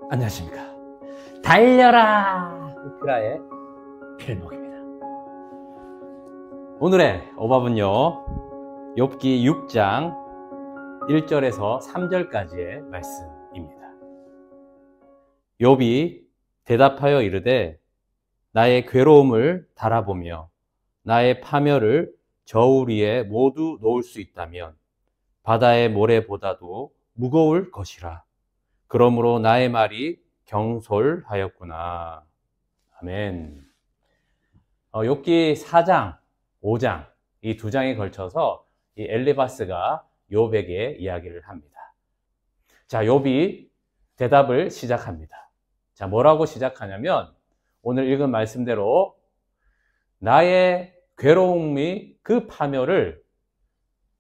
안녕하십니까. 달려라 우크라의 필목입니다. 오늘의 오밥은요, 욥기 6장 1절에서 3절까지의 말씀입니다. 욥이 대답하여 이르되 나의 괴로움을 달아보며 나의 파멸을 저울 위에 모두 놓을 수 있다면 바다의 모래보다도 무거울 것이라. 그러므로 나의 말이 경솔하였구나. 아멘. 욥기 4장, 5장 이 두 장에 걸쳐서 이 엘리바스가 욥에게 이야기를 합니다. 자, 욥이 대답을 시작합니다. 자, 뭐라고 시작하냐면 오늘 읽은 말씀대로 나의 괴로움이 그 파멸을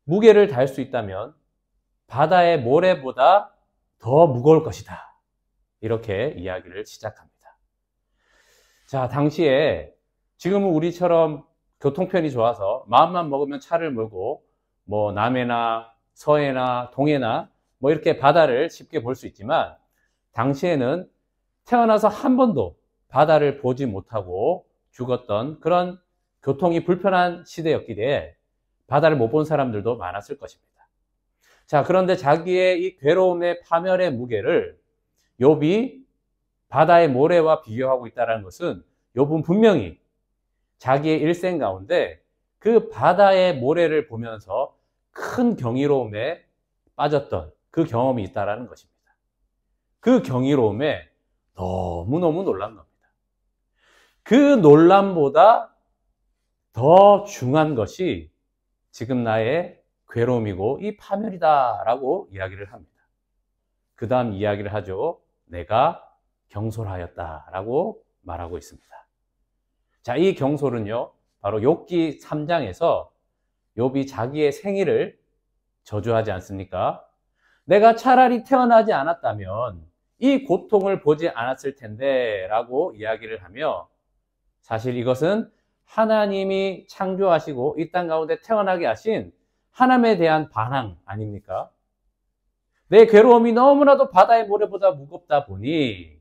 무게를 달 수 있다면 바다의 모래보다 더 무거울 것이다. 이렇게 이야기를 시작합니다. 자, 당시에 지금은 우리처럼 교통편이 좋아서 마음만 먹으면 차를 몰고 뭐 남해나 서해나 동해나 뭐 이렇게 바다를 쉽게 볼 수 있지만 당시에는 태어나서 한 번도 바다를 보지 못하고 죽었던 그런 교통이 불편한 시대였기에 바다를 못 본 사람들도 많았을 것입니다. 자, 그런데 자기의 이 괴로움의 파멸의 무게를 욥이 바다의 모래와 비교하고 있다는 것은 욥은 분명히 자기의 일생 가운데 그 바다의 모래를 보면서 큰 경이로움에 빠졌던 그 경험이 있다는 것입니다. 그 경이로움에 너무너무 놀란 겁니다. 그 놀람보다 더 중요한 것이 지금 나의 괴로움이고 이 파멸이다 라고 이야기를 합니다. 그 다음 이야기를 하죠. 내가 경솔하였다 라고 말하고 있습니다. 자, 이 경솔은요, 바로 욥기 3장에서 욥이 자기의 생일을 저주하지 않습니까? 내가 차라리 태어나지 않았다면 이 고통을 보지 않았을 텐데 라고 이야기를 하며, 사실 이것은 하나님이 창조하시고 이 땅 가운데 태어나게 하신 하나님에 대한 반항 아닙니까? 내 괴로움이 너무나도 바다의 모래보다 무겁다 보니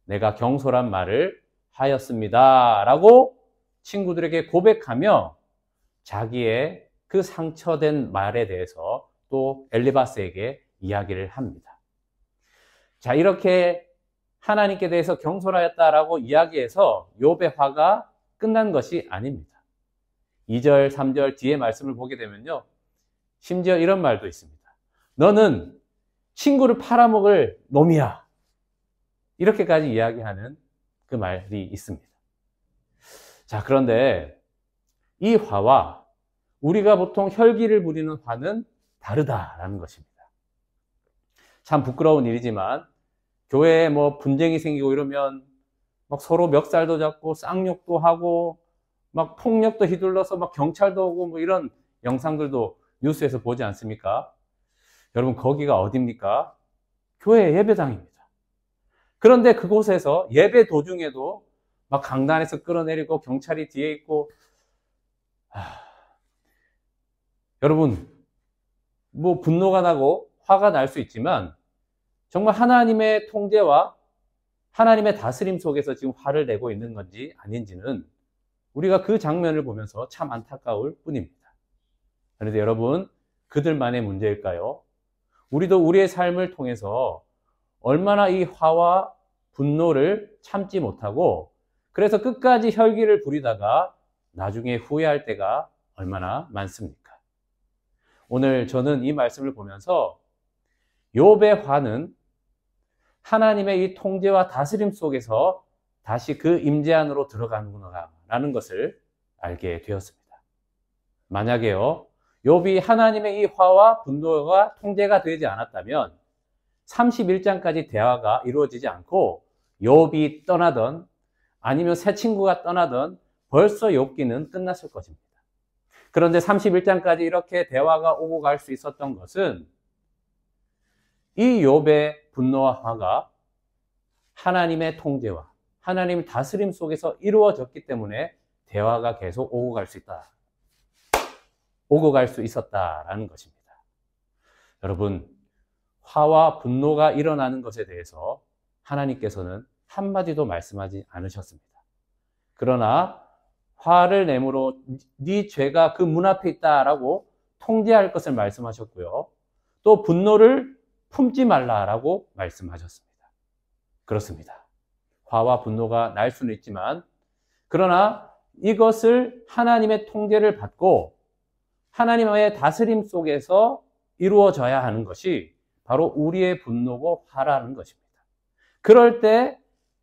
내가 경솔한 말을 하였습니다 라고 친구들에게 고백하며 자기의 그 상처된 말에 대해서 또 엘리바스에게 이야기를 합니다. 자, 이렇게 하나님께 대해서 경솔하였다라고 이야기해서 욥의 화가 끝난 것이 아닙니다. 2절, 3절 뒤에 말씀을 보게 되면요, 심지어 이런 말도 있습니다. 너는 친구를 팔아먹을 놈이야. 이렇게까지 이야기하는 그 말이 있습니다. 자, 그런데 이 화와 우리가 보통 혈기를 부리는 화는 다르다라는 것입니다. 참 부끄러운 일이지만 교회에 뭐 분쟁이 생기고 이러면 막 서로 멱살도 잡고 쌍욕도 하고 막 폭력도 휘둘러서 막 경찰도 오고 뭐 이런 영상들도 뉴스에서 보지 않습니까? 여러분, 거기가 어디입니까? 교회 예배당입니다. 그런데 그곳에서 예배 도중에도 막 강단에서 끌어내리고 경찰이 뒤에 있고, 여러분, 뭐 분노가 나고 화가 날 수 있지만 정말 하나님의 통제와 하나님의 다스림 속에서 지금 화를 내고 있는 건지 아닌지는 우리가 그 장면을 보면서 참 안타까울 뿐입니다. 그런데 여러분, 그들만의 문제일까요? 우리도 우리의 삶을 통해서 얼마나 이 화와 분노를 참지 못하고 그래서 끝까지 혈기를 부리다가 나중에 후회할 때가 얼마나 많습니까? 오늘 저는 이 말씀을 보면서 욥의 화는 하나님의 이 통제와 다스림 속에서 다시 그 임재 안으로 들어가는구나라는 것을 알게 되었습니다. 만약에요, 욥이 하나님의 이 화와 분노가 통제가 되지 않았다면 31장까지 대화가 이루어지지 않고 욥이 떠나던 아니면 새 친구가 떠나던 벌써 욥기는 끝났을 것입니다. 그런데 31장까지 이렇게 대화가 오고 갈 수 있었던 것은 이 욥의 분노와 화가 하나님의 통제와 하나님의 다스림 속에서 이루어졌기 때문에 대화가 계속 오고 갈 수 있다. 오고 갈 수 있었다라는 것입니다. 여러분, 화와 분노가 일어나는 것에 대해서 하나님께서는 한마디도 말씀하지 않으셨습니다. 그러나 화를 내므로 네 죄가 그 문 앞에 있다라고 통제할 것을 말씀하셨고요. 또 분노를 품지 말라라고 말씀하셨습니다. 그렇습니다. 화와 분노가 날 수는 있지만 그러나 이것을 하나님의 통제를 받고 하나님의 다스림 속에서 이루어져야 하는 것이 바로 우리의 분노고 화라는 것입니다. 그럴 때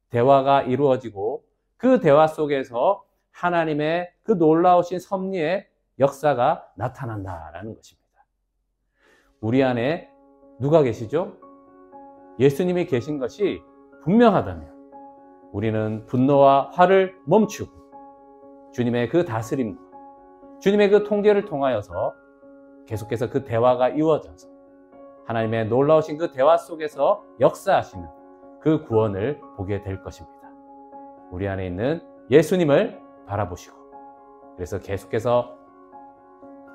대화가 이루어지고 그 대화 속에서 하나님의 그 놀라우신 섭리의 역사가 나타난다라는 것입니다. 우리 안에 누가 계시죠? 예수님이 계신 것이 분명하다면 우리는 분노와 화를 멈추고 주님의 그 다스림과 주님의 그 통제를 통하여서 계속해서 그 대화가 이루어져서 하나님의 놀라우신 그 대화 속에서 역사하시는 그 구원을 보게 될 것입니다. 우리 안에 있는 예수님을 바라보시고 그래서 계속해서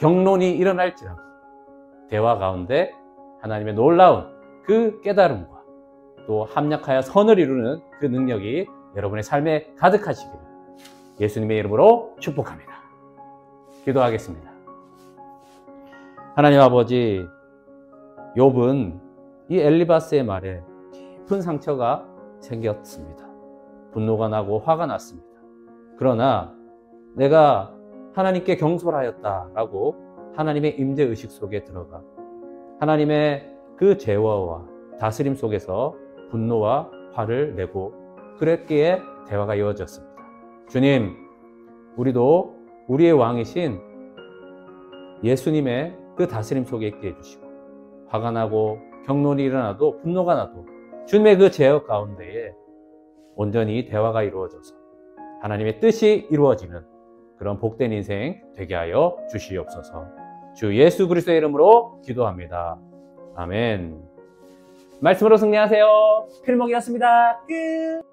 경론이 일어날지라도 대화 가운데 하나님의 놀라운 그 깨달음과 또 합력하여 선을 이루는 그 능력이 여러분의 삶에 가득하시기를 예수님의 이름으로 축복합니다. 기도하겠습니다. 하나님 아버지, 욥은 이 엘리바스의 말에 깊은 상처가 생겼습니다. 분노가 나고 화가 났습니다. 그러나 내가 하나님께 경솔하였다라고 하나님의 임재의식 속에 들어가 하나님의 그 제어와 다스림 속에서 분노와 화를 내고 그랬기에 대화가 이어졌습니다. 주님, 우리도 우리의 왕이신 예수님의 그 다스림 속에 있게 해주시고 화가 나고 경론이 일어나도 분노가 나도 주님의 그 제어 가운데에 온전히 대화가 이루어져서 하나님의 뜻이 이루어지는 그런 복된 인생 되게 하여 주시옵소서. 주 예수 그리스도의 이름으로 기도합니다. 아멘. 말씀으로 승리하세요. 필목이었습니다. 끝.